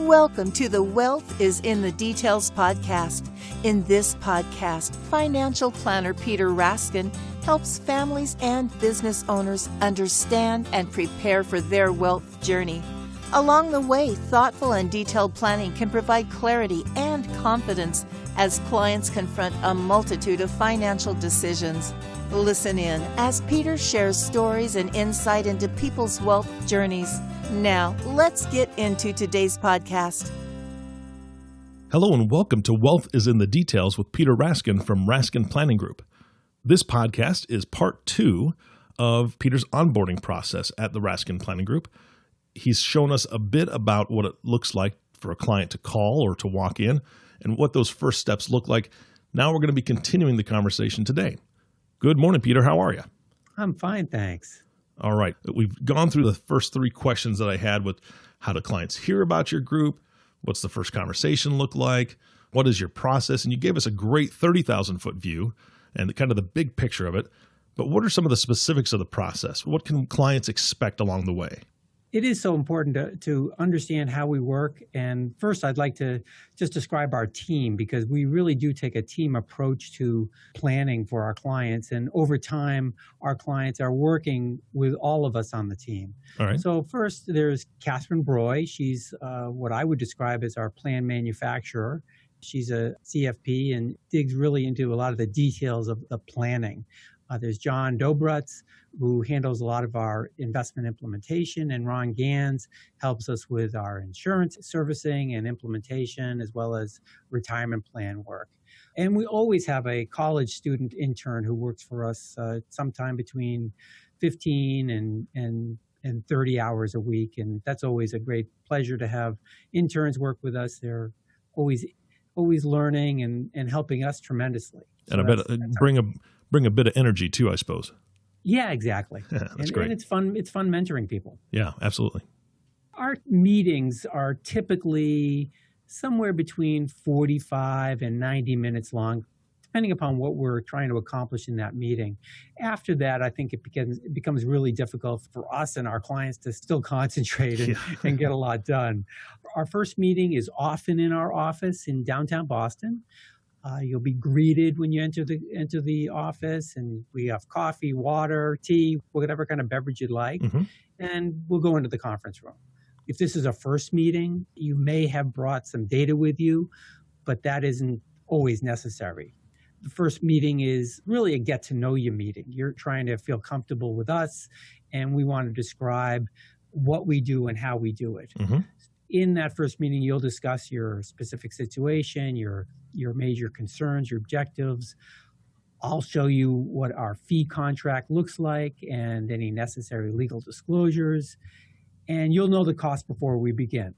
Welcome to the Wealth is in the Details podcast. In this podcast, financial planner Peter Raskin helps families and business owners understand and prepare for their wealth journey. Along the way, thoughtful and detailed planning can provide clarity and confidence as clients confront a multitude of financial decisions. Listen in as Peter shares stories and insight into people's wealth journeys. Now, let's get into today's podcast. Hello and welcome to Wealth is in the Details with Peter Raskin from Raskin Planning Group. This podcast is part 2 of Peter's onboarding process at the Raskin Planning Group. He's shown us a bit about what it looks like for a client to call or to walk in and what those first steps look like. Now we're going to be continuing the conversation today. Good morning, Peter. How are you? I'm fine, thanks. All right. We've gone through the first 3 questions that I had with how do clients hear about your group? What's the first conversation look like? What is your process? And you gave us a great 30,000-foot view and kind of the big picture of it. But what are some of the specifics of the process? What can clients expect along the way? It is so important to understand how we work. And first, I'd like to just describe our team because we really do take a team approach to planning for our clients. And over time, our clients are working with all of us on the team. All right. So first, there's Catherine Broy. She's what I would describe as our plan manufacturer. She's a CFP and digs really into a lot of the details of the planning. There's John Dobrutz, who handles a lot of our investment implementation, and Ron Gans helps us with our insurance servicing and implementation, as well as retirement plan work. And we always have a college student intern who works for us sometime between 15 and 30 hours a week. And that's always a great pleasure to have interns work with us. They're always learning and helping us tremendously. And I bet bring a bit of energy too, I suppose. Yeah, exactly. That's great. And it's fun mentoring people. Yeah, absolutely. Our meetings are typically somewhere between 45 and 90 minutes long, depending upon what we're trying to accomplish in that meeting. After that, I think it becomes really difficult for us and our clients to still concentrate and get a lot done. Our first meeting is often in our office in downtown Boston. You'll be greeted when you enter the office, and we have coffee, water, tea, whatever kind of beverage you'd like, and we'll go into the conference room. If this is a first meeting, you may have brought some data with you, but that isn't always necessary. The first meeting is really a get-to-know-you meeting. You're trying to feel comfortable with us, and we want to describe what we do and how we do it. In that first meeting, you'll discuss your specific situation, your major concerns, your objectives. I'll show you what our fee contract looks like and any necessary legal disclosures. And you'll know the cost before we begin.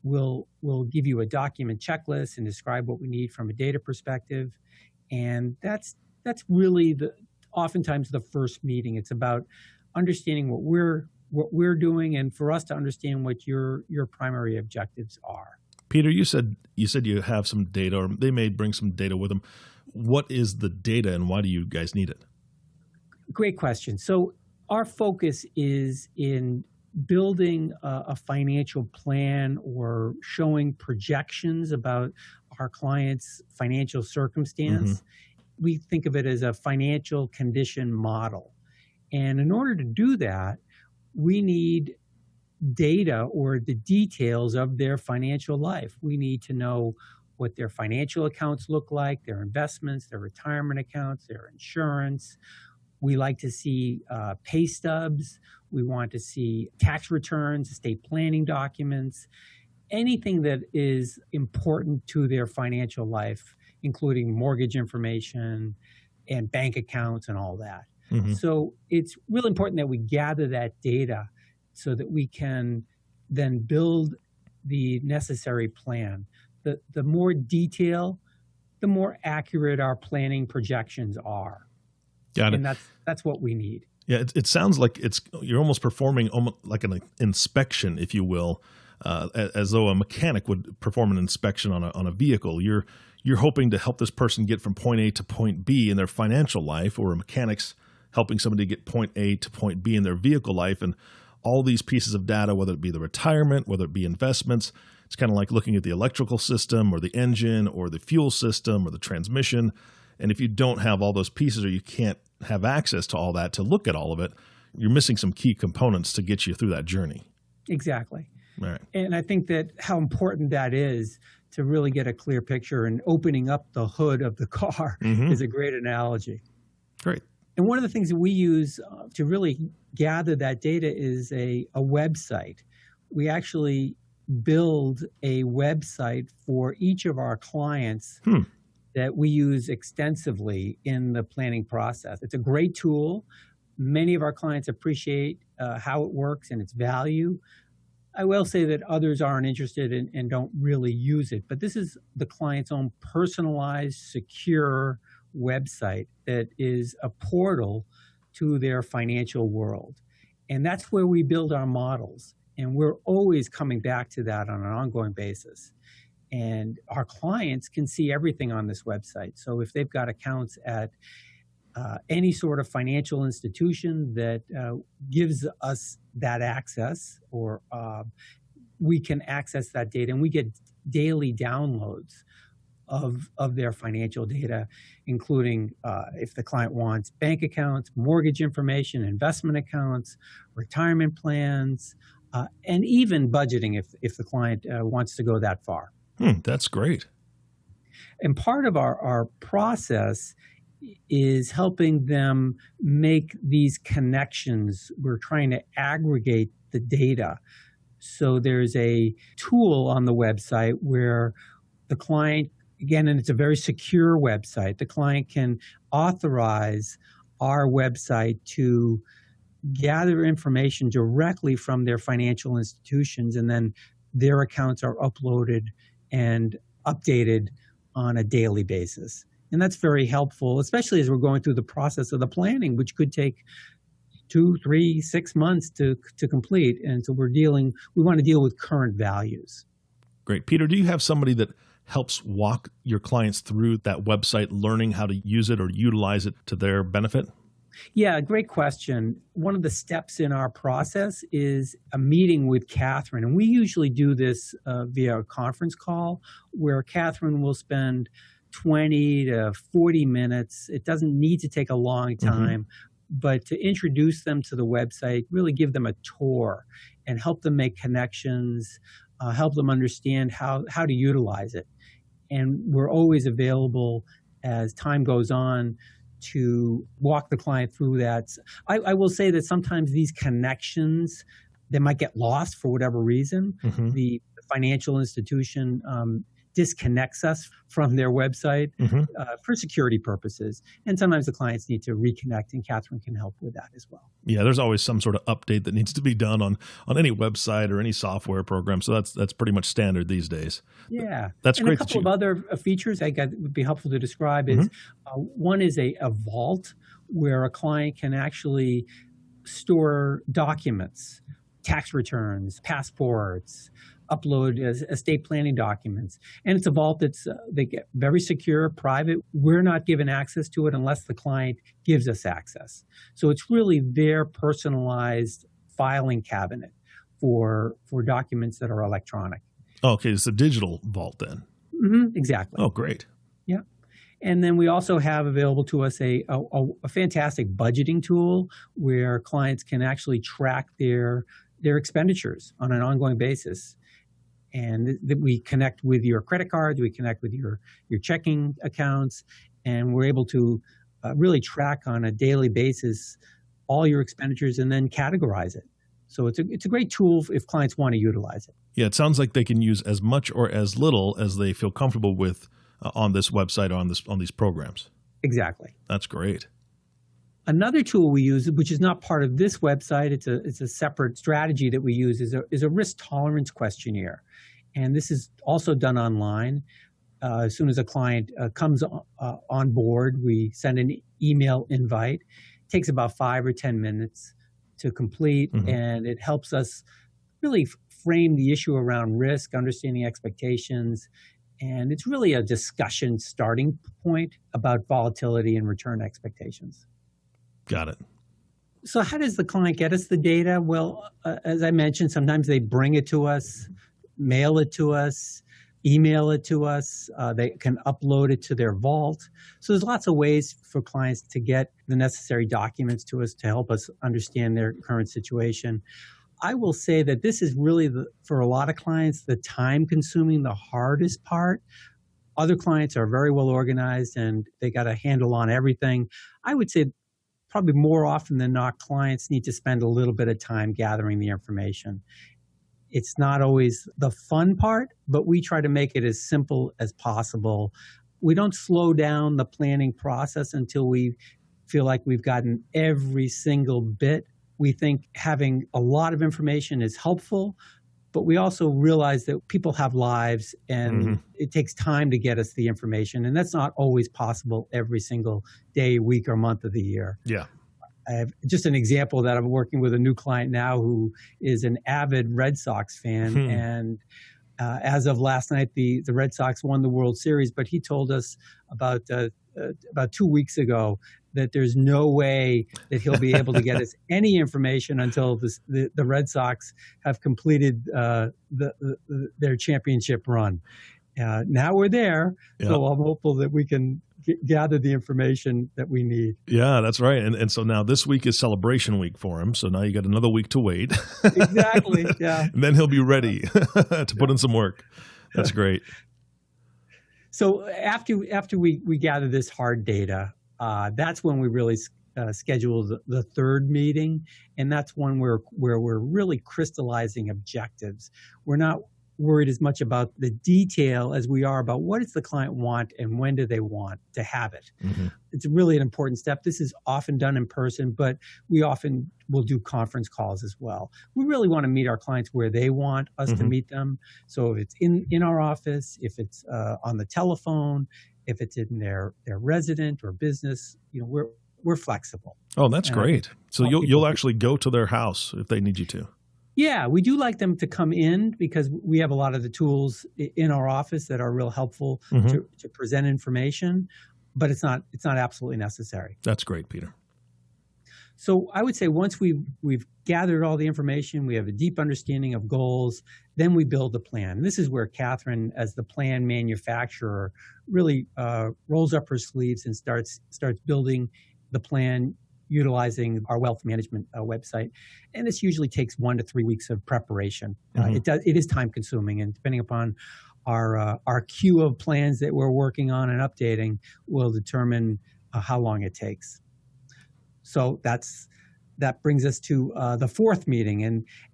We'll give you a document checklist and describe what we need from a data perspective. And that's really oftentimes the first meeting. It's about understanding what we're doing, and for us to understand what your primary objectives are. Peter, you said you have some data, or they may bring some data with them. What is the data, and why do you guys need it? Great question. So our focus is in building a financial plan or showing projections about our clients' financial circumstance. We think of it as a financial condition model. And in order to do that, we need data or the details of their financial life. We need to know what their financial accounts look like, their investments, their retirement accounts, their insurance. We like to see pay stubs. We want to see tax returns, estate planning documents, anything that is important to their financial life, including mortgage information and bank accounts and all that. So it's really important that we gather that data so that we can then build the necessary plan. The more detail, the more accurate our planning projections are. Got it. And that's what we need. Yeah, it sounds like you're almost performing like an inspection, if you will, as though a mechanic would perform an inspection on a vehicle. You're hoping to help this person get from point A to point B in their financial life, or a mechanic's helping somebody get point A to point B in their vehicle life. And all these pieces of data, whether it be the retirement, whether it be investments. It's kind of like looking at the electrical system or the engine or the fuel system or the transmission. And if you don't have all those pieces, or you can't have access to all that to look at all of it, you're missing some key components to get you through that journey. Exactly. All right. And I think that how important that is to really get a clear picture, and opening up the hood of the car is a great analogy. Great. And one of the things that we use to really gather that data is a website. We actually build a website for each of our clients that we use extensively in the planning process. It's a great tool. Many of our clients appreciate how it works and its value. I will say that others aren't interested and don't really use it, but this is the client's own personalized, secure website that is a portal to their financial world. And that's where we build our models. And we're always coming back to that on an ongoing basis. And our clients can see everything on this website. So if they've got accounts at any sort of financial institution that gives us that access, or we can access that data, and we get daily downloads of their financial data, including if the client wants bank accounts, mortgage information, investment accounts, retirement plans, and even budgeting if the client wants to go that far. That's great. And part of our process is helping them make these connections. We're trying to aggregate the data. So there's a tool on the website where the client, again, and it's a very secure website, the client can authorize our website to gather information directly from their financial institutions, and then their accounts are uploaded and updated on a daily basis. And that's very helpful, especially as we're going through the process of the planning, which could take 2, 3, 6 months to complete. And so we want to deal with current values. Great. Peter, do you have somebody that helps walk your clients through that website, learning how to use it or utilize it to their benefit? Yeah, great question. One of the steps in our process is a meeting with Catherine. And we usually do this via a conference call where Catherine will spend 20 to 40 minutes. It doesn't need to take a long time, but to introduce them to the website, really give them a tour and help them make connections, help them understand how to utilize it. And we're always available as time goes on to walk the client through that. I will say that sometimes these connections, they might get lost for whatever reason. The financial institution disconnects us from their website for security purposes. And sometimes the clients need to reconnect, and Catherine can help with that as well. Yeah, there's always some sort of update that needs to be done on any website or any software program. So that's pretty much standard these days. Yeah. That's and great. A couple of other features I got would be helpful to describe is one is a vault where a client can actually store documents, tax returns, passports, upload as estate planning documents. And it's a vault that's they get very secure, private. We're not given access to it unless the client gives us access. So it's really their personalized filing cabinet for documents that are electronic. Oh, okay, it's a digital vault then. Exactly. Oh, great. Yeah. And then we also have available to us a fantastic budgeting tool where clients can actually track their expenditures on an ongoing basis. And that we connect with your credit cards, we connect with your checking accounts, and we're able to really track on a daily basis all your expenditures and then categorize it. So it's a great tool if clients want to utilize it. Yeah, it sounds like they can use as much or as little as they feel comfortable with on this website, on these programs. Exactly. That's great. Another tool we use, which is not part of this website, it's a separate strategy that we use, is a risk tolerance questionnaire. And this is also done online. As soon as a client comes on board, we send an email invite. It takes about 5 or 10 minutes to complete, and it helps us really frame the issue around risk, understanding expectations, and it's really a discussion starting point about volatility and return expectations. Got it. So how does the client get us the data? Well, as I mentioned, sometimes they bring it to us, mail it to us, email it to us. They can upload it to their vault. So there's lots of ways for clients to get the necessary documents to us to help us understand their current situation. I will say that this is really, for a lot of clients, the time-consuming, the hardest part. Other clients are very well organized and they got a handle on everything. I would say probably more often than not, clients need to spend a little bit of time gathering the information. It's not always the fun part, but we try to make it as simple as possible. We don't slow down the planning process until we feel like we've gotten every single bit. We think having a lot of information is helpful, but we also realize that people have lives and it takes time to get us the information. And that's not always possible every single day, week, or month of the year. Yeah. I have just an example that I'm working with a new client now who is an avid Red Sox fan. And as of last night, the Red Sox won the World Series, but he told us about 2 weeks ago that there's no way that he'll be able to get us any information until the Red Sox have completed their championship run. Now we're there, so I'm hopeful that we can gather the information that we need. Yeah, that's right. And so now this week is celebration week for him. So now you got another week to wait. Exactly, yeah. And then he'll be ready to put in some work. That's great. So after we gather this hard data, that's when we really schedule the third meeting, and that's one where we're really crystallizing objectives. We're not worried as much about the detail as we are about what does the client want and when do they want to have it. It's really an important step. This is often done in person, but we often will do conference calls as well. We really want to meet our clients where they want us to meet them. So if it's in our office, if it's on the telephone, if it's in their resident or business, we're flexible. Oh, that's great. So you'll actually go to their house if they need you to. Yeah, we do like them to come in because we have a lot of the tools in our office that are real helpful to present information, but it's not absolutely necessary. That's great, Peter. So I would say once we've gathered all the information, we have a deep understanding of goals, then we build a plan. This is where Catherine, as the plan manufacturer, really rolls up her sleeves and starts building the plan utilizing our wealth management website. And this usually takes 1 to 3 weeks of preparation. It is time consuming, and depending upon our queue of plans that we're working on and updating will determine how long it takes. So that brings us to the fourth meeting.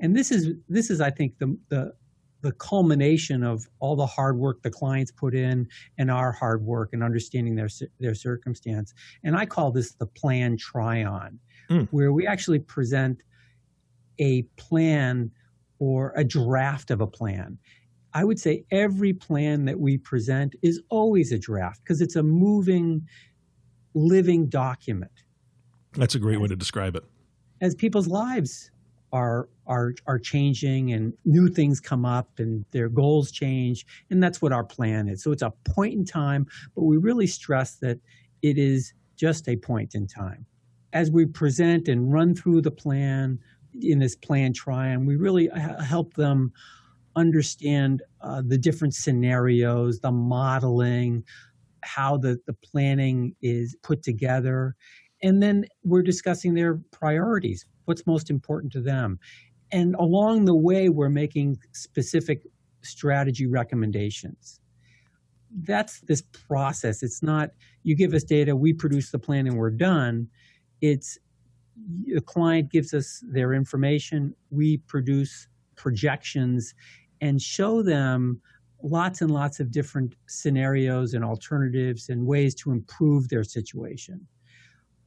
And this is I think the culmination of all the hard work the clients put in and our hard work and understanding their circumstance. And I call this the plan try-on, where we actually present a plan or a draft of a plan. I would say every plan that we present is always a draft because it's a moving, living document. That's a great way to describe it. As people's lives are changing and new things come up and their goals change, and that's what our plan is. So it's a point in time, but we really stress that it is just a point in time. As we present and run through the plan in this plan try-on, we really help them understand the different scenarios, the modeling, how the planning is put together. And then we're discussing their priorities, what's most important to them. And along the way, we're making specific strategy recommendations. That's this process. It's not, you give us data, we produce the plan, and we're done. It's the client gives us their information, we produce projections and show them lots and lots of different scenarios and alternatives and ways to improve their situation.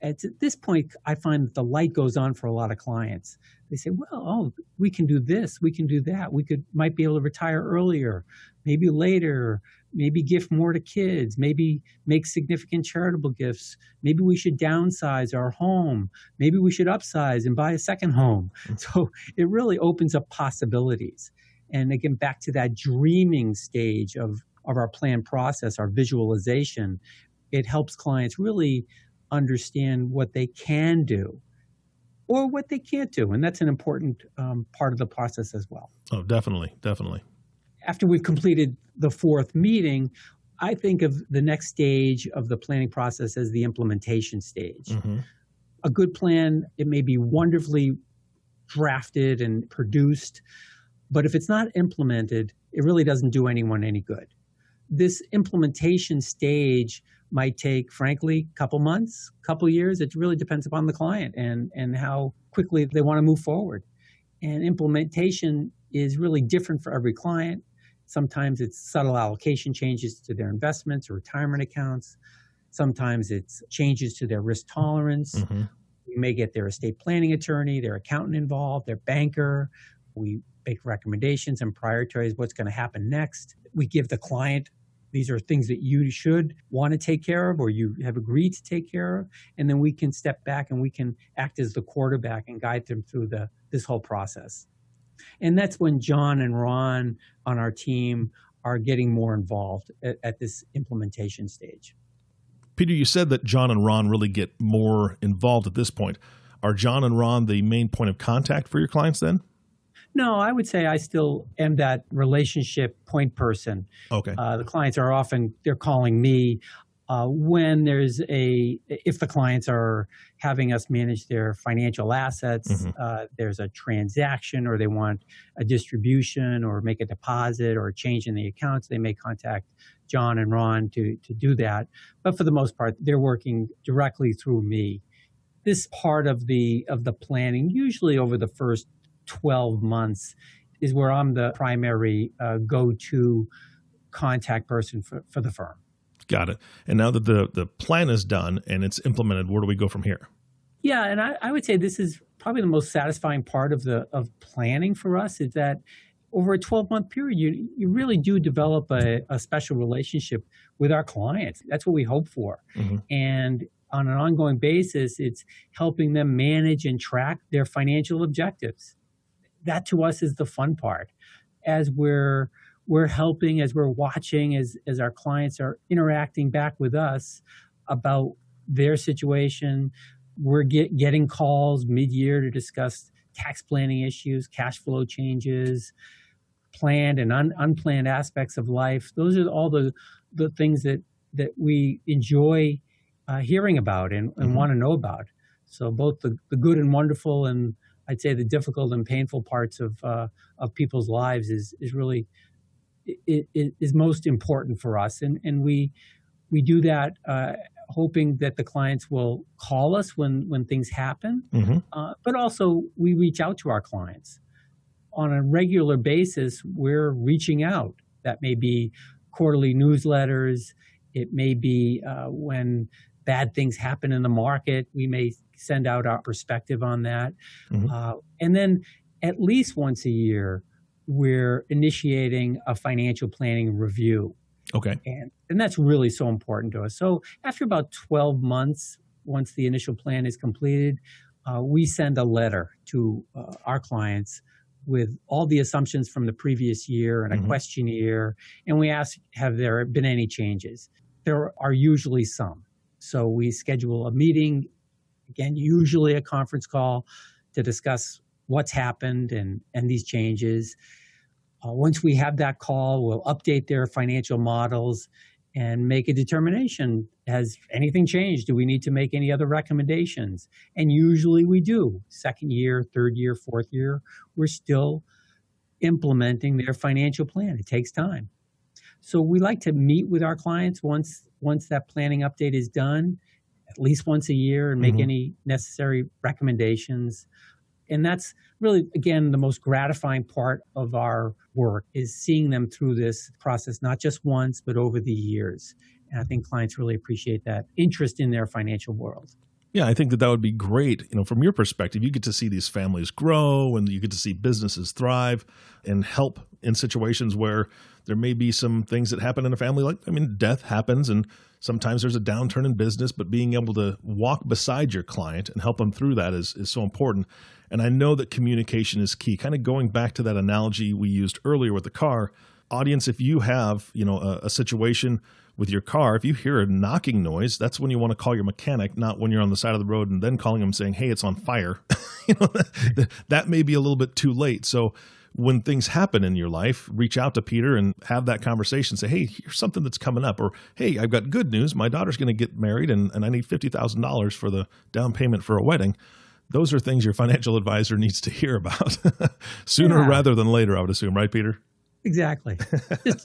At this point, I find that the light goes on for a lot of clients. They say, well, we can do this, we can do that. We might be able to retire earlier, maybe later, maybe gift more to kids, maybe make significant charitable gifts. Maybe we should downsize our home. Maybe we should upsize and buy a second home. So it really opens up possibilities. And again, back to that dreaming stage of our plan process, our visualization, it helps clients really understand what they can do or what they can't do. And that's an important part of the process as well. Oh, definitely. Definitely. After we've completed the fourth meeting, I think of the next stage of the planning process as the implementation stage. Mm-hmm. A good plan, it may be wonderfully drafted and produced, but if it's not implemented, it really doesn't do anyone any good. This implementation stage might take, frankly, a couple months, couple years. It really depends upon the client and how quickly they want to move forward. And implementation is really different for every client. Sometimes it's subtle allocation changes to their investments or retirement accounts. Sometimes it's changes to their risk tolerance. Mm-hmm. We may get their estate planning attorney, their accountant involved, their banker. We make recommendations and prioritize what's going to happen next. We give the client, these are things that you should want to take care of or you have agreed to take care of. And then we can step back and we can act as the quarterback and guide them through this whole process. And that's when John and Ron on our team are getting more involved at this implementation stage. Peter, you said that John and Ron really get more involved at this point. Are John and Ron the main point of contact for your clients then? No, I would say I still am that relationship point person. Okay. The clients are often, they're calling me when if the clients are having us manage their financial assets, Mm-hmm. there's a transaction or they want a distribution or make a deposit or a change in the accounts, they may contact John and Ron to do that. But for the most part, they're working directly through me. This part of the planning, usually over the first 12 months, is where I'm the primary go-to contact person for the firm. Got it. And now that the plan is done and it's implemented, where do we go from here? Yeah, and I would say this is probably the most satisfying part of planning for us, is that over a 12-month period, you really do develop a special relationship with our clients. That's what we hope for. Mm-hmm. And on an ongoing basis, it's helping them manage and track their financial objectives. That to us is the fun part. As we're helping, as we're watching, as our clients are interacting back with us about their situation, we're getting calls mid-year to discuss tax planning issues, cash flow changes, planned and unplanned aspects of life. Those are all the things that we enjoy hearing about and want to know about. So both the good and wonderful, and I'd say the difficult and painful parts of people's lives is really is most important for us, and we do that hoping that the clients will call us when things happen, but also we reach out to our clients on a regular basis. We're reaching out. That may be quarterly newsletters. It may be when bad things happen in the market, we may send out our perspective on that. And then at least once a year, we're initiating a financial planning review. Okay. And that's really so important to us. So after about 12 months, once the initial plan is completed, we send a letter to our clients with all the assumptions from the previous year and a questionnaire. And we ask, have there been any changes? There are usually some. So we schedule a meeting, again, usually a conference call, to discuss what's happened and these changes. Once we have that call, we'll update their financial models and make a determination. Has anything changed? Do we need to make any other recommendations? And usually we do. Second year, third year, fourth year, we're still implementing their financial plan. It takes time. So we like to meet with our clients once that planning update is done, at least once a year, and make any necessary recommendations. And that's really, again, the most gratifying part of our work, is seeing them through this process, not just once, but over the years. And I think clients really appreciate that interest in their financial world. Yeah, I think that would be great. From your perspective, you get to see these families grow and you get to see businesses thrive and help in situations where there may be some things that happen in a family. Death happens and sometimes there's a downturn in business, but being able to walk beside your client and help them through that is so important. And I know that communication is key. Kind of going back to that analogy we used earlier with the car, audience, if you have, a situation with your car, if you hear a knocking noise, that's when you want to call your mechanic, not when you're on the side of the road and then calling them saying, hey, it's on fire. That may be a little bit too late. So when things happen in your life, reach out to Peter and have that conversation. Say, hey, here's something that's coming up. Or, hey, I've got good news. My daughter's going to get married and I need $50,000 for the down payment for a wedding. Those are things your financial advisor needs to hear about sooner rather than later, I would assume. Right, Peter? Exactly.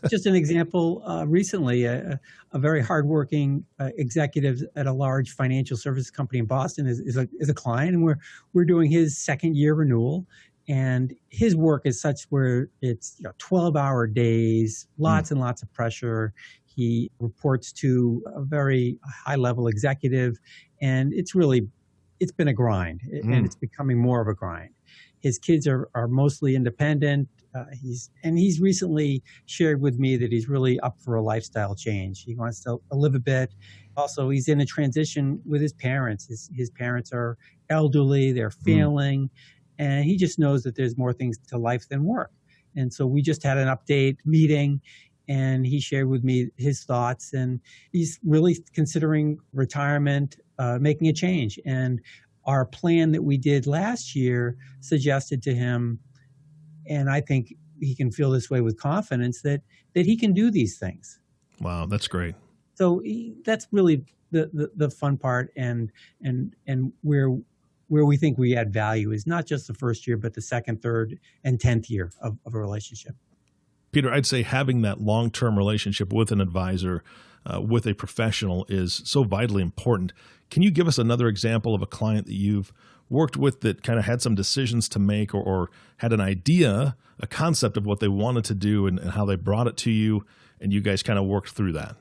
Just an example. Recently, a very hardworking executive at a large financial services company in Boston is a client, and we're doing his second year renewal. And his work is such where it's 12-hour days, lots and lots of pressure. He reports to a very high-level executive, and it's been a grind, and it's becoming more of a grind. His kids are mostly independent. He's recently shared with me that he's really up for a lifestyle change. He wants to live a bit. Also, he's in a transition with his parents. His parents are elderly, they're failing, and he just knows that there's more things to life than work. And so we just had an update meeting, and he shared with me his thoughts, and he's really considering retirement, making a change. And our plan that we did last year suggested to him, and I think he can feel this way with confidence, that he can do these things. Wow, that's great. So that's really the fun part, and where we think we add value is not just the first year, but the second, third, and 10th year of a relationship. Peter, I'd say having that long-term relationship with an advisor, with a professional, is so vitally important. Can you give us another example of a client that you've worked with that kind of had some decisions to make, or had an idea, a concept of what they wanted to do, and how they brought it to you, and you guys kind of worked through that?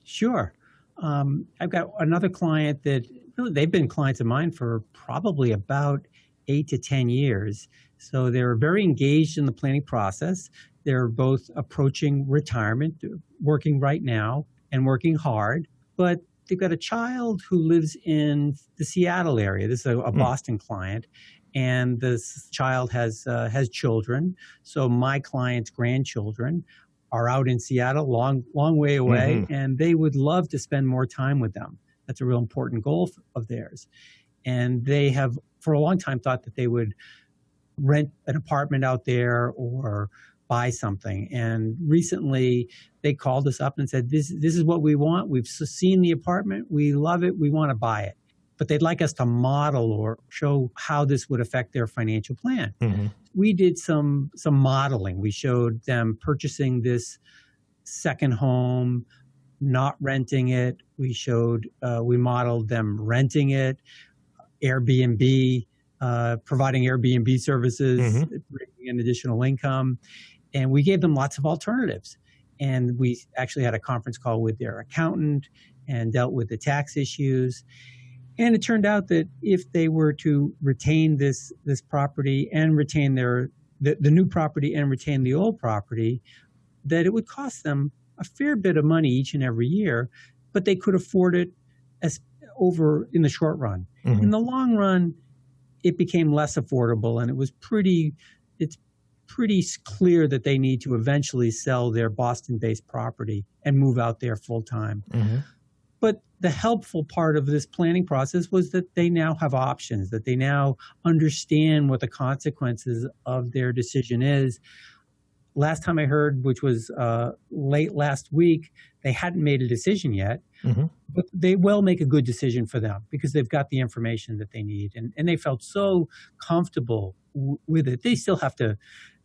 Sure. I've got another client that really, they've been clients of mine for probably about 8 to 10 years. So they're very engaged in the planning process. They're both approaching retirement, working right now and working hard, but they've got a child who lives in the Seattle area. This is a Boston client, and this child has children. So my client's grandchildren are out in Seattle, long way away, and they would love to spend more time with them. That's a real important goal of theirs. And they have, for a long time, thought that they would rent an apartment out there or buy something. And recently they called us up and said, this is what we want. We've seen the apartment. We love it. We want to buy it. But they'd like us to model or show how this would affect their financial plan. We did some modeling. We showed them purchasing this second home, not renting it. We modeled them renting it, Airbnb, providing Airbnb services, bringing in additional income. And we gave them lots of alternatives. And we actually had a conference call with their accountant and dealt with the tax issues. And it turned out that if they were to retain this property and retain the new property and retain the old property, that it would cost them a fair bit of money each and every year, but they could afford it over in the short run. In the long run, it became less affordable, and it's pretty clear that they need to eventually sell their Boston-based property and move out there full time. But the helpful part of this planning process was that they now have options, that they now understand what the consequences of their decision is. Last time I heard, which was late last week, they hadn't made a decision yet, but they will make a good decision for them because they've got the information that they need. And they felt so comfortable with it. They still have to,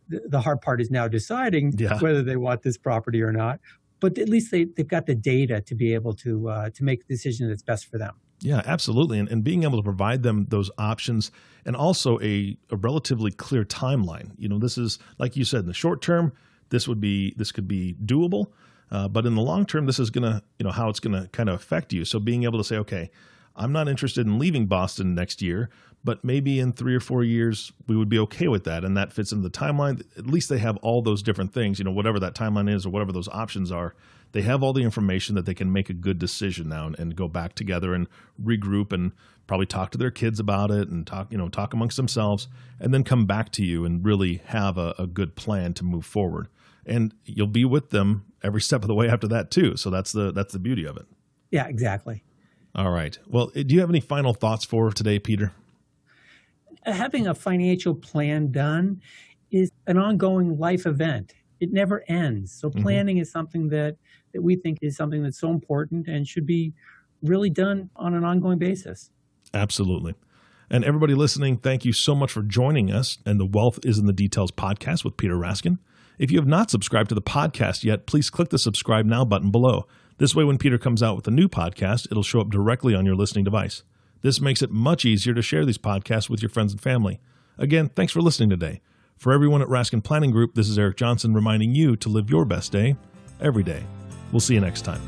the hard part is now deciding whether they want this property or not. But at least they've got the data to be able to make the decision that's best for them. Yeah, absolutely. And being able to provide them those options, and also a relatively clear timeline. This is, like you said, in the short term, this could be doable. But in the long term, this is going to, how it's going to kind of affect you. So being able to say, okay, I'm not interested in leaving Boston next year, but maybe in 3 or 4 years, we would be okay with that. And that fits into the timeline. At least they have all those different things, whatever that timeline is or whatever those options are. They have all the information that they can make a good decision now and go back together and regroup and probably talk to their kids about it and talk amongst themselves, and then come back to you and really have a good plan to move forward. And you'll be with them every step of the way after that too. So that's the beauty of it. Yeah, exactly. All right. Well, do you have any final thoughts for today, Peter? Having a financial plan done is an ongoing life event. It never ends. So planning is something that we think is something that's so important and should be really done on an ongoing basis. Absolutely. And everybody listening, thank you so much for joining us and the Wealth is in the Details podcast with Peter Raskin. If you have not subscribed to the podcast yet, please click the subscribe now button below. This way, when Peter comes out with a new podcast, it'll show up directly on your listening device. This makes it much easier to share these podcasts with your friends and family. Again, thanks for listening today. For everyone at Raskin Planning Group, this is Eric Johnson reminding you to live your best day every day. We'll see you next time.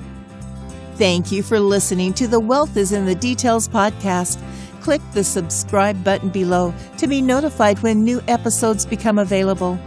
Thank you for listening to the Wealth is in the Details podcast. Click the subscribe button below to be notified when new episodes become available.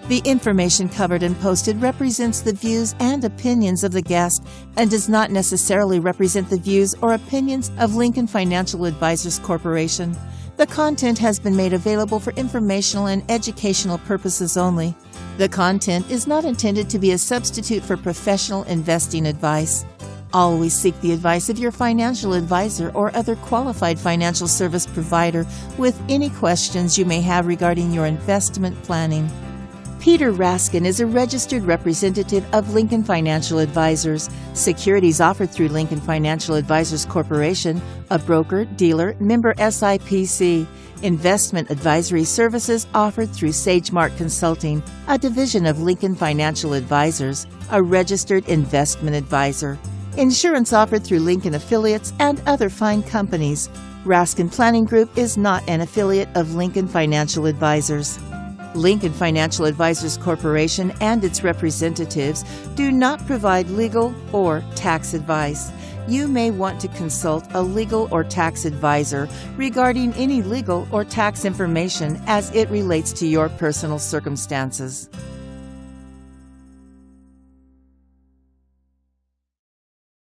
The information covered and posted represents the views and opinions of the guest and does not necessarily represent the views or opinions of Lincoln Financial Advisors Corporation. The content has been made available for informational and educational purposes only. The content is not intended to be a substitute for professional investing advice. Always seek the advice of your financial advisor or other qualified financial service provider with any questions you may have regarding your investment planning. Peter Raskin is a registered representative of Lincoln Financial Advisors. Securities offered through Lincoln Financial Advisors Corporation, a broker, dealer, member SIPC. Investment advisory services offered through SageMark Consulting, a division of Lincoln Financial Advisors, a registered investment advisor. Insurance offered through Lincoln affiliates and other fine companies. Raskin Planning Group is not an affiliate of Lincoln Financial Advisors. Lincoln Financial Advisors Corporation and its representatives do not provide legal or tax advice. You may want to consult a legal or tax advisor regarding any legal or tax information as it relates to your personal circumstances.